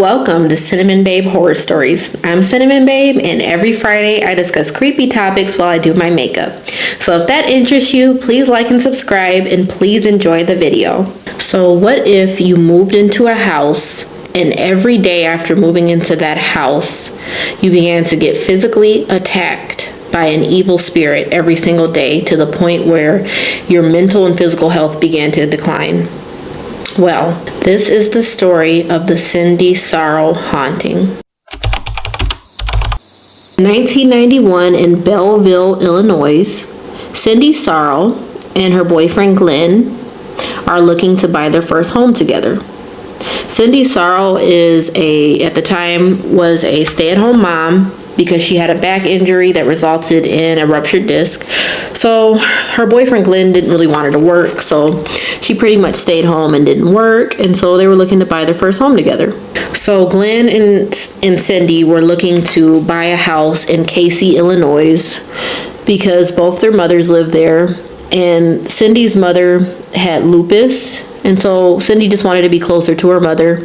welcome to Cinnamon Babe Horror Stories. I'm Cinnamon Babe, and every Friday I discuss creepy topics while I do my makeup. So if that interests you, please like and subscribe, and please enjoy the video. So what if you moved into a house, and every day after moving into that house, you began to get physically attacked by an evil spirit every single day to the point where your mental and physical health began to decline? Well, this is the story of the Cindy Sarro haunting. 1991 in Belleville, Illinois, Cindy Sarro and her boyfriend Glenn are looking to buy their first home together. Cindy Sarro at the time was a stay-at-home mom because she had a back injury that resulted in a ruptured disc. So her boyfriend Glenn didn't really want her to work, so she pretty much stayed home and didn't work, and so they were looking to buy their first home together. So Glenn and Cindy were looking to buy a house in Casey, Illinois, because both their mothers lived there, and Cindy's mother had lupus, and so Cindy just wanted to be closer to her mother.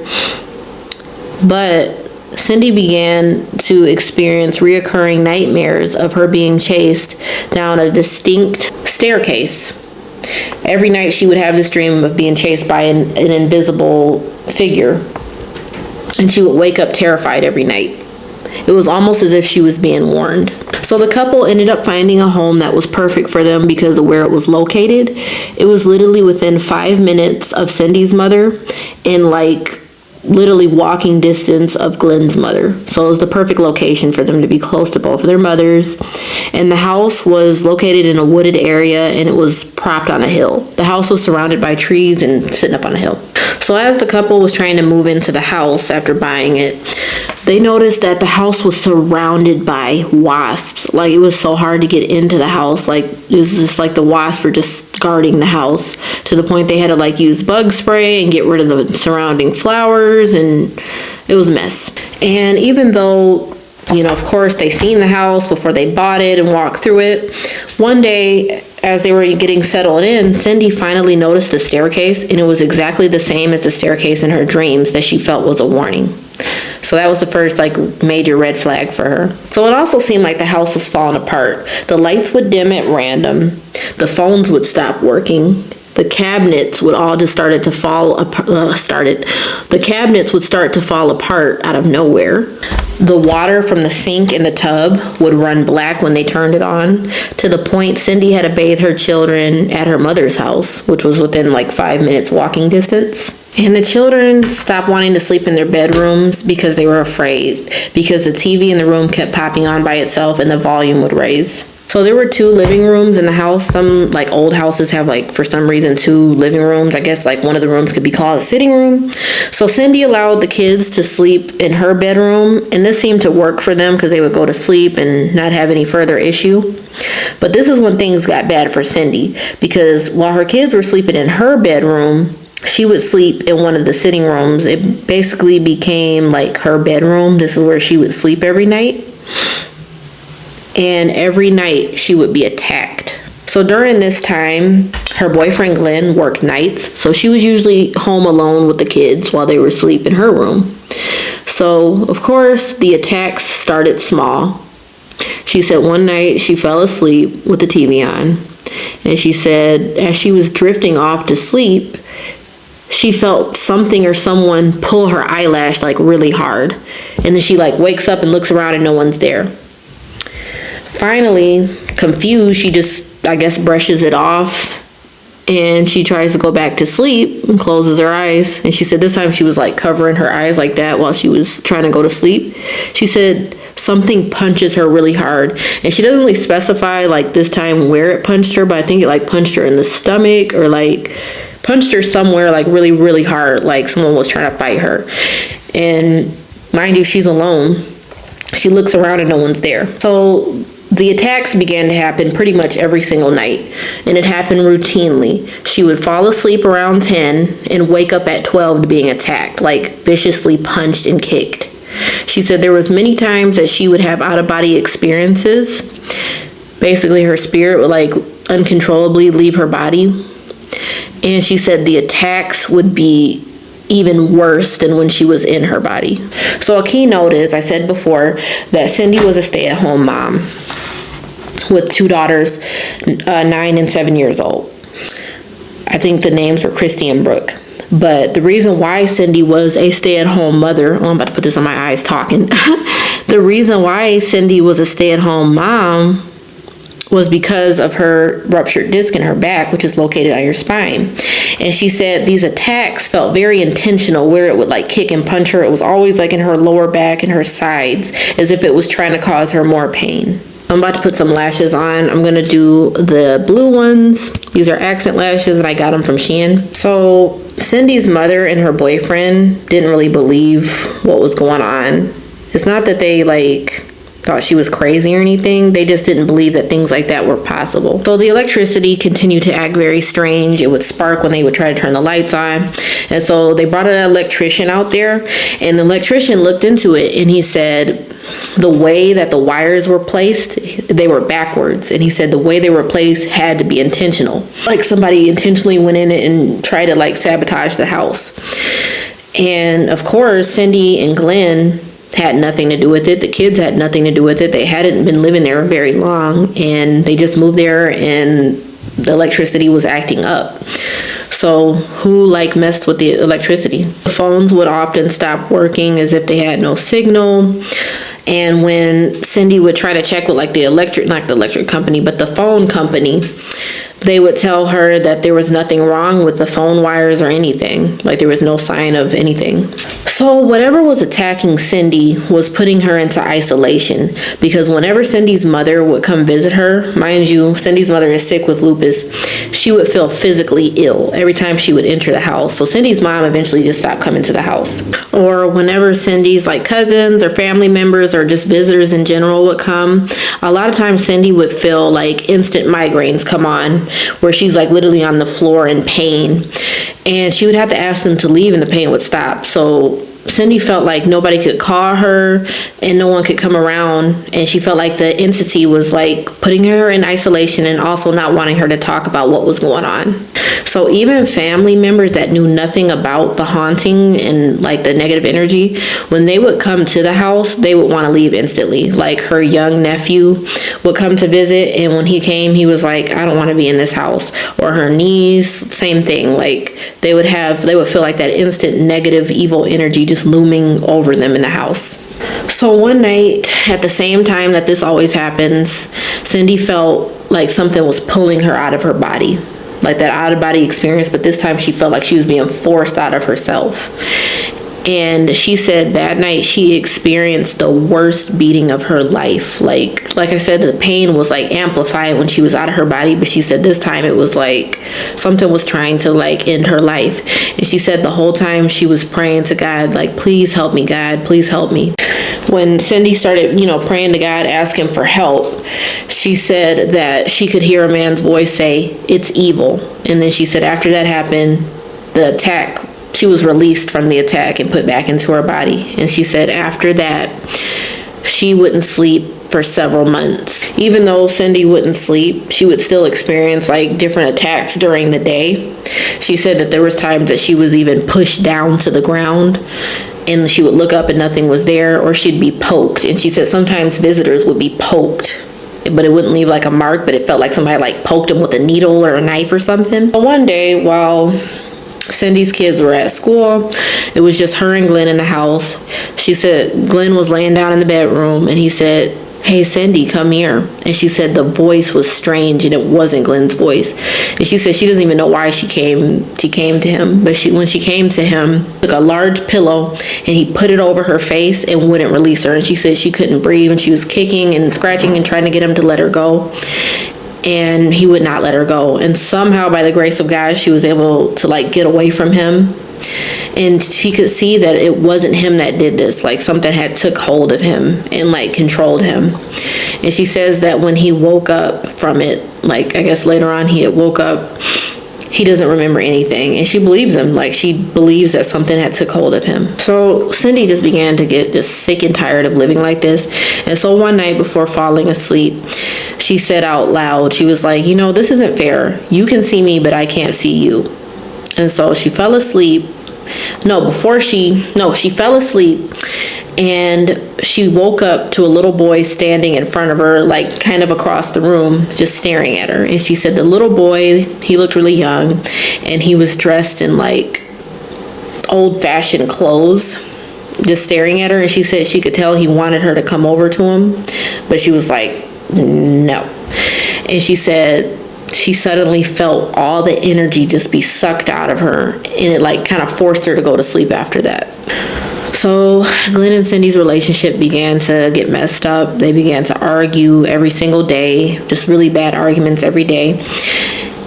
But Cindy began to experience reoccurring nightmares of her being chased down a distinct staircase. Every night she would have this dream of being chased by an invisible figure, and she would wake up terrified every night. It was almost as if she was being warned. So the couple ended up finding a home that was perfect for them because of where it was located. It was literally within 5 minutes of Cindy's mother and literally walking distance of Glenn's mother. So it was the perfect location for them to be close to both of their mothers. And the house was located in a wooded area, and it was propped on a hill. The house was surrounded by trees and sitting up on a hill. So as the couple was trying to move into the house after buying it, they noticed that the house was surrounded by wasps. It was so hard to get into the house. It was just the wasps were just guarding the house, to the point they had to use bug spray and get rid of the surrounding flowers, and it was a mess. And even though, of course, they seen the house before they bought it and walked through it, one day as they were getting settled in, Cindy finally noticed the staircase, and it was exactly the same as the staircase in her dreams that she felt was a warning. So that was the first major red flag for her. So it also seemed like the house was falling apart. The lights would dim at random. The phones would stop working. The cabinets would all just started to fall apart. The cabinets would start to fall apart out of nowhere. The water from the sink in the tub would run black when they turned it on, to the point Cindy had to bathe her children at her mother's house, which was within 5 minutes walking distance. And the children stopped wanting to sleep in their bedrooms because they were afraid, because the TV in the room kept popping on by itself and the volume would raise. So there were 2 living rooms in the house. Some old houses have for some reason 2 living rooms. I guess one of the rooms could be called a sitting room. So Cindy allowed the kids to sleep in her bedroom, and this seemed to work for them because they would go to sleep and not have any further issue. But this is when things got bad for Cindy, because while her kids were sleeping in her bedroom, she would sleep in one of the sitting rooms. It basically became her bedroom. This is where she would sleep every night. And every night she would be attacked. So during this time, her boyfriend Glenn worked nights, so she was usually home alone with the kids while they were asleep in her room. So, of course, the attacks started small. She said one night she fell asleep with the TV on. And she said as she was drifting off to sleep, she felt something or someone pull her eyelash really hard. And then she wakes up and looks around and no one's there. Finally, confused, she just, brushes it off, and she tries to go back to sleep and closes her eyes. And she said this time she was covering her eyes like that while she was trying to go to sleep. She said something punches her really hard, and she doesn't really specify this time where it punched her, but I think it punched her in the stomach or punched her somewhere really, really hard, someone was trying to fight her. And mind you, she's alone. She looks around and no one's there. So the attacks began to happen pretty much every single night, and it happened routinely. She would fall asleep around 10 and wake up at 12 to being attacked, viciously punched and kicked. She said there was many times that she would have out-of-body experiences. Basically, her spirit would uncontrollably leave her body. And she said the attacks would be even worse than when she was in her body. So a keynote is, I said before, that Cindy was a stay-at-home mom with 2 daughters, 9 and 7 years old. I think the names were Christy and Brooke. But the reason why Cindy was a stay-at-home mother, I'm about to put this on my eyes talking. The reason why Cindy was a stay-at-home mom was because of her ruptured disc in her back, which is located on your spine. And she said these attacks felt very intentional, where it would like kick and punch her. It was always like in her lower back and her sides, as if it was trying to cause her more pain. I'm about to put some lashes on. I'm gonna do the blue ones. These are accent lashes and I got them from Shein. So Cindy's mother and her boyfriend didn't really believe what was going on. It's not that they like thought she was crazy or anything. They just didn't believe that things like that were possible. So the electricity continued to act very strange. It would spark when they would try to turn the lights on. And so they brought an electrician out there, and the electrician looked into it, and he said the way that the wires were placed, they were backwards. And he said the way they were placed had to be intentional. Like somebody intentionally went in and tried to like sabotage the house. And of course, Cindy and Glenn had nothing to do with it. The kids had nothing to do with it. They hadn't been living there very long, and they just moved there and the electricity was acting up. So who like messed with the electricity? The phones would often stop working as if they had no signal. And when Cindy would try to check with like the electric, not the electric company, but the phone company, they would tell her that there was nothing wrong with the phone wires or anything. Like there was no sign of anything. So whatever was attacking Cindy was putting her into isolation, because whenever Cindy's mother would come visit her, mind you, Cindy's mother is sick with lupus, she would feel physically ill every time she would enter the house. So Cindy's mom eventually just stopped coming to the house. Or whenever Cindy's like cousins or family members or just visitors in general would come, a lot of times Cindy would feel like instant migraines come on, where she's like literally on the floor in pain. And she would have to ask them to leave and the pain would stop. So Cindy felt like nobody could call her and no one could come around, and she felt like the entity was like putting her in isolation and also not wanting her to talk about what was going on. So even family members that knew nothing about the haunting and like the negative energy, when they would come to the house, they would want to leave instantly. Like her young nephew would come to visit, and when he came, he was like, I don't want to be in this house. Or her niece, same thing. Like they would feel like that instant negative evil energy just looming over them in the house. So one night, at the same time that this always happens, Cindy felt like something was pulling her out of her body, like that out of body experience, but this time she felt like she was being forced out of herself. And she said that night she experienced the worst beating of her life. Like I said, the pain was like amplified when she was out of her body, but she said this time it was like something was trying to like end her life. And she said the whole time she was praying to God, like, please help me, God, please help me. When Cindy started, praying to God, asking for help, she said that she could hear a man's voice say, it's evil. And then she said after that happened, the attack, she was released from the attack and put back into her body. And she said after that, she wouldn't sleep for several months. Even though Cindy wouldn't sleep, she would still experience like different attacks during the day. She said that there was times that she was even pushed down to the ground, and she would look up and nothing was there, or she'd be poked. And she said sometimes visitors would be poked, but it wouldn't leave like a mark, but it felt like somebody like poked them with a needle or a knife or something. But one day while Cindy's kids were at school, it was just her and Glenn in the house. She said Glenn was laying down in the bedroom and he said, hey Cindy, come here. And she said the voice was strange and it wasn't Glenn's voice. And she said she doesn't even know why she came to him, but when she came to him, took a large pillow and he put it over her face and wouldn't release her. And she said she couldn't breathe and she was kicking and scratching and trying to get him to let her go, and he would not let her go. And somehow by the grace of God, she was able to like get away from him. And she could see that it wasn't him that did this. Like something had took hold of him and like controlled him. And she says that when he woke up from it, like I guess later on he had woke up, he doesn't remember anything. And she believes him. Like she believes that something had took hold of him. So Cindy just began to get just sick and tired of living like this. And so one night before falling asleep, she said out loud, she was like, this isn't fair. You can see me, but I can't see you. And so she fell asleep she fell asleep, and she woke up to a little boy standing in front of her, like kind of across the room, just staring at her. And she said the little boy, he looked really young, and he was dressed in like old-fashioned clothes, just staring at her. And she said she could tell he wanted her to come over to him, but she was like, no. And she said she suddenly felt all the energy just be sucked out of her, and it like kind of forced her to go to sleep after that. So Glenn and Cindy's relationship began to get messed up. They began to argue every single day, just really bad arguments every day,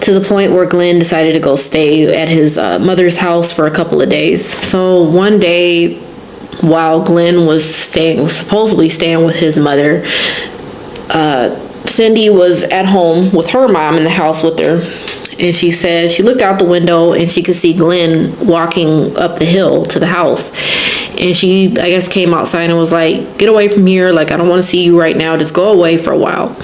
to the point where Glenn decided to go stay at his mother's house for a couple of days. So one day, while Glenn was supposedly staying with his mother, Cindy was at home with her mom in the house with her. And she said she looked out the window and she could see Glenn walking up the hill to the house. And she, I guess, came outside and was like, get away from here. Like, I don't want to see you right now. Just go away for a while.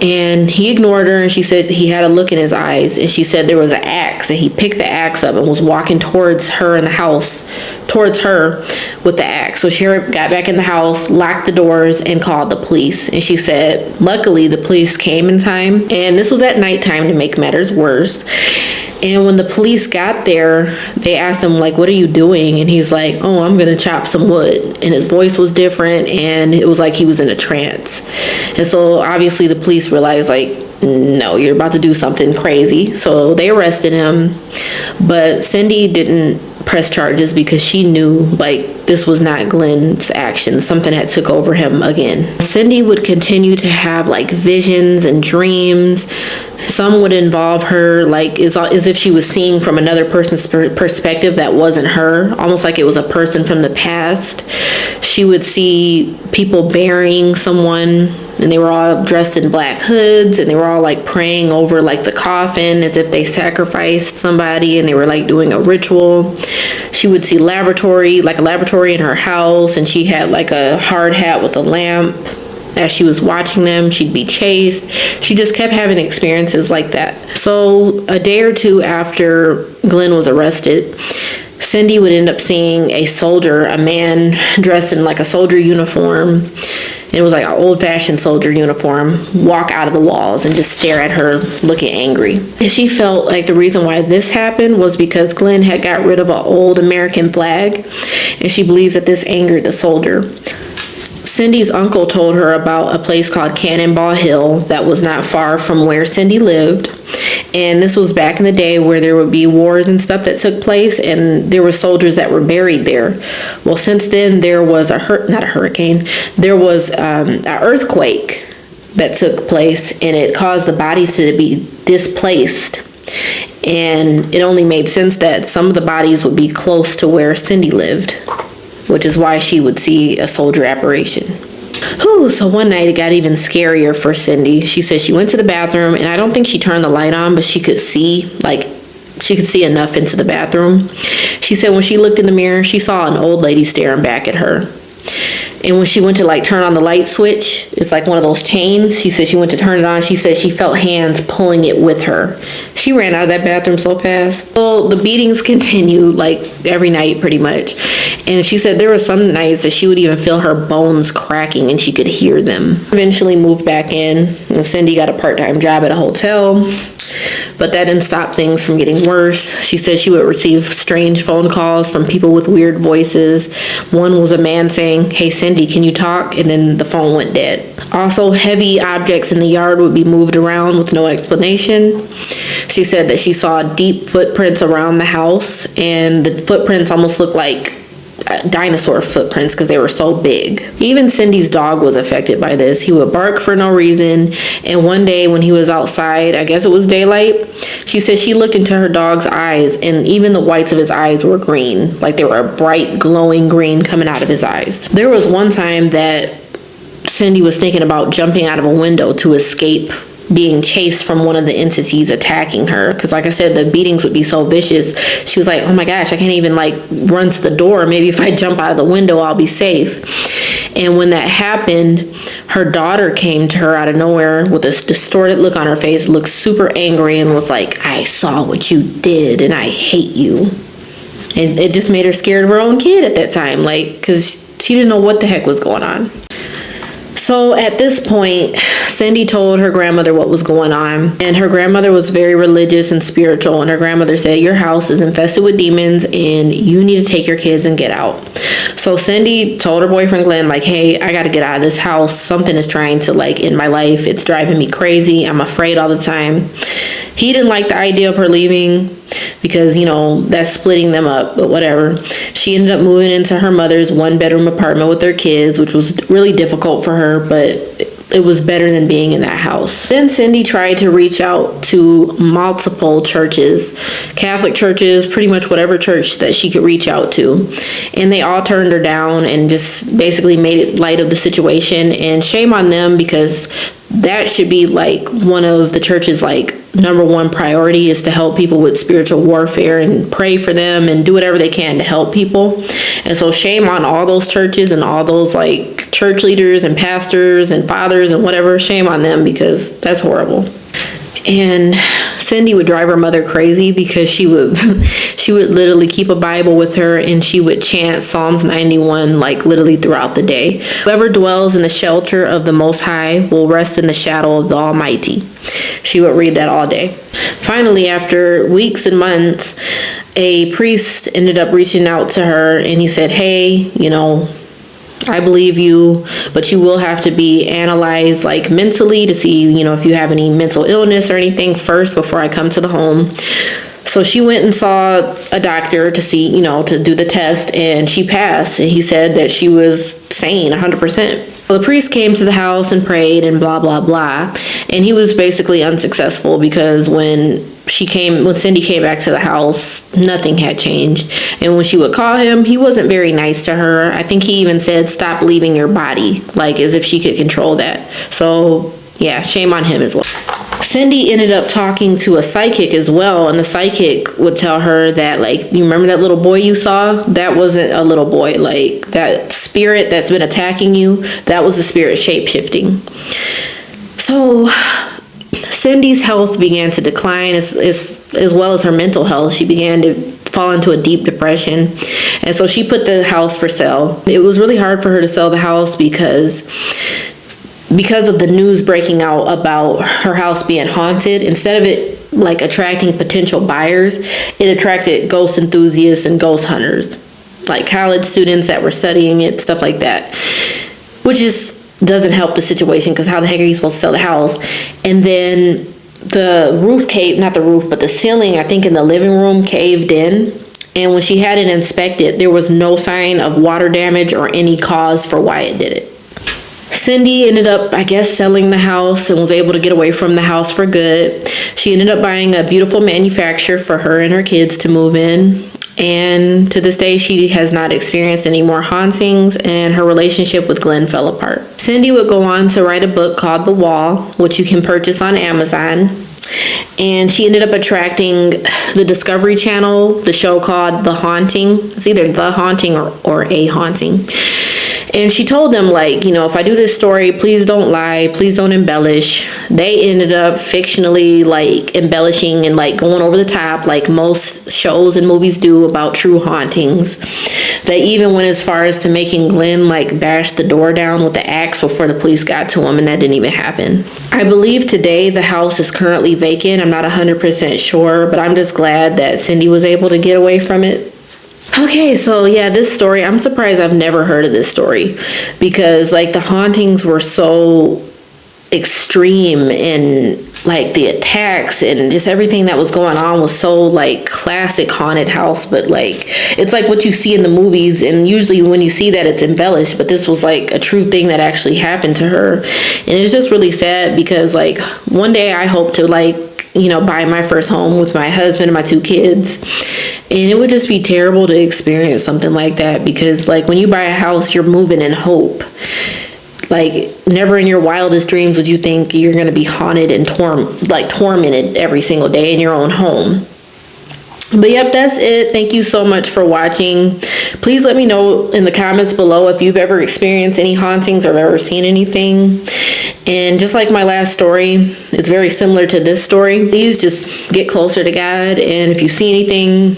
And he ignored her, and she said he had a look in his eyes. And she said there was an axe, and he picked the axe up and was walking towards her in the house, towards her with the axe. So she got back in the house, locked the doors, and called the police. And she said, luckily, the police came in time. And this was at nighttime to make matters worse. And when the police got there, they asked him, like, what are you doing? And he's like, oh, I'm going to chop some wood. And his voice was different, and it was like he was in a trance. And so obviously the police realized, like, no, you're about to do something crazy. So they arrested him. But Cindy didn't press charges because she knew, like, this was not Glenn's action. Something had took over him again. Cindy would continue to have, like, visions and dreams. Some would involve her, like, as if she was seeing from another person's perspective that wasn't her, almost like it was a person from the past. She would see people burying someone, and they were all dressed in black hoods, and they were all, like, praying over, like, the coffin as if they sacrificed somebody, and they were, like, doing a ritual. She would see a laboratory in her house, and she had, like, a hard hat with a lamp. As she was watching them, she'd be chased. She just kept having experiences like that. So a day or two after Glenn was arrested, Cindy would end up seeing a man dressed in like a soldier uniform. It was like an old-fashioned soldier uniform, walk out of the walls and just stare at her looking angry. And she felt like the reason why this happened was because Glenn had got rid of an old American flag, and she believes that this angered the soldier. Cindy's uncle told her about a place called Cannonball Hill that was not far from where Cindy lived. And this was back in the day where there would be wars and stuff that took place, and there were soldiers that were buried there. Well, since then, there was an earthquake that took place, and it caused the bodies to be displaced. And it only made sense that some of the bodies would be close to where Cindy lived, which is why she would see a soldier apparition. So one night it got even scarier for Cindy. She said she went to the bathroom, and I don't think she turned the light on, but she could see enough into the bathroom. She said when she looked in the mirror, she saw an old lady staring back at her. And when she went to like turn on the light switch, it's like one of those chains. She said she went to turn it on. She said she felt hands pulling it with her. She ran out of that bathroom so fast. Well, the beatings continued like every night pretty much. And she said there were some nights that she would even feel her bones cracking and she could hear them. Eventually moved back in, and Cindy got a part-time job at a hotel. But that didn't stop things from getting worse. She said she would receive strange phone calls from people with weird voices. One was a man saying, "Hey Cindy, can you talk?" And then the phone went dead. Also, heavy objects in the yard would be moved around with no explanation. She said that she saw deep footprints around the house, and the footprints almost looked like dinosaur footprints because they were so big. Even Cindy's dog was affected by this. He would bark for no reason, and one day when he was outside, I guess it was daylight, she said she looked into her dog's eyes, and even the whites of his eyes were green, like they were a bright glowing green coming out of his eyes. There was one time that Cindy was thinking about jumping out of a window to escape being chased from one of the entities attacking her, because like I said, the beatings would be so vicious. She was like, oh my gosh, I can't even like run to the door. Maybe if I jump out of the window I'll be safe. And when that happened, her daughter came to her out of nowhere with this distorted look on her face, looked super angry, and was like, I saw what you did and I hate you. And it just made her scared of her own kid at that time, like, because she didn't know what the heck was going on. So at this point, Cindy told her grandmother what was going on, and her grandmother was very religious and spiritual, and her grandmother said, your house is infested with demons and you need to take your kids and get out. So Cindy told her boyfriend Glenn, like, hey, I got to get out of this house. Something is trying to, like, in my life. It's driving me crazy. I'm afraid all the time. He didn't like the idea of her leaving because, you know, that's splitting them up, but whatever. She ended up moving into her mother's one-bedroom apartment with their kids, which was really difficult for her, but it was better than being in that house. Then Cindy tried to reach out to multiple churches, Catholic churches, pretty much whatever church that she could reach out to. And they all turned her down and just basically made it light of the situation. And shame on them, because that should be like one of the church's like number one priority, is to help people with spiritual warfare and pray for them and do whatever they can to help people. And so shame on all those churches and all those like church leaders and pastors and fathers and whatever. Shame on them, because that's horrible. And Cindy would drive her mother crazy because she would literally keep a Bible with her, and she would chant Psalms 91 like literally throughout the day. Whoever dwells in the shelter of the Most High will rest in the shadow of the Almighty. She would read that all day. Finally, after weeks and months, a priest ended up reaching out to her, and he said, hey, you know, I believe you, but you will have to be analyzed like mentally to see, you know, if you have any mental illness or anything first before I come to the home. So she went and saw a doctor to see, you know, to do the test, and she passed. And he said that she was sane 100%. So the priest came to the house and prayed and blah, blah, blah. And he was basically unsuccessful, because when Cindy came back to the house, nothing had changed. And when she would call him, he wasn't very nice to her. I think he even said, stop leaving your body, like as if she could control that. So yeah, shame on him as well. Cindy ended up talking to a psychic as well, and the psychic would tell her that, like, you remember that little boy you saw? That wasn't a little boy. Like, that spirit that's been attacking you, that was the spirit shape-shifting. So Cindy's health began to decline as well as her mental health. She began to fall into a deep depression, and so she put the house for sale. It was really hard for her to sell the house because of the news breaking out about her house being haunted. Instead of it like attracting potential buyers, it attracted ghost enthusiasts and ghost hunters, like college students that were studying it, stuff like that, which just doesn't help the situation, because how the heck are you supposed to sell the house? And then the roof caved, not the roof, but the ceiling, I think in the living room, caved in. And when she had it inspected, there was no sign of water damage or any cause for why it did it. Cindy ended up, I guess, selling the house and was able to get away from the house for good. She ended up buying a beautiful manufacturer for her and her kids to move in. And to this day, she has not experienced any more hauntings, and her relationship with Glenn fell apart. Cindy would go on to write a book called The Wall, which you can purchase on Amazon. And she ended up attracting the Discovery Channel, the show called The Haunting. It's either The Haunting or A Haunting. And she told them, like, you know, if I do this story, please don't lie, please don't embellish. They ended up fictionally, like, embellishing and, like, going over the top, like most shows and movies do about true hauntings. They even went as far as to making Glenn, like, bash the door down with the axe before the police got to him, and that didn't even happen. I believe today the house is currently vacant. I'm not 100% sure, but I'm just glad that Cindy was able to get away from it. Okay, so yeah, this story, I'm surprised I've never heard of this story, because like the hauntings were so extreme, and like the attacks and just everything that was going on was so like classic haunted house. But like, it's like what you see in the movies, and usually when you see that, it's embellished, but this was like a true thing that actually happened to her. And it's just really sad, because like one day I hope to, like, you know, buy my first home with my husband and my 2 kids. And it would just be terrible to experience something like that, because like when you buy a house, you're moving in hope. Like, never in your wildest dreams would you think you're going to be haunted and tormented every single day in your own home. But yep, that's it. Thank you so much for watching. Please let me know in the comments below if you've ever experienced any hauntings or ever seen anything. And just like my last story, it's very similar to this story. Please just get closer to God, and if you see anything,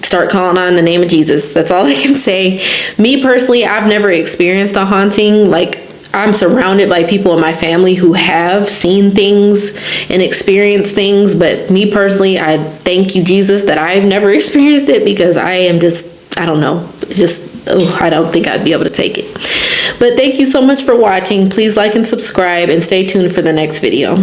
start calling on the name of Jesus. That's all I can say. Me personally, I've never experienced a haunting. Like, I'm surrounded by people in my family who have seen things and experienced things, but me personally, I thank you, Jesus, that I've never experienced it, because I am just, I don't know, I don't think I'd be able to take it. But thank you so much for watching. Please like and subscribe, and stay tuned for the next video.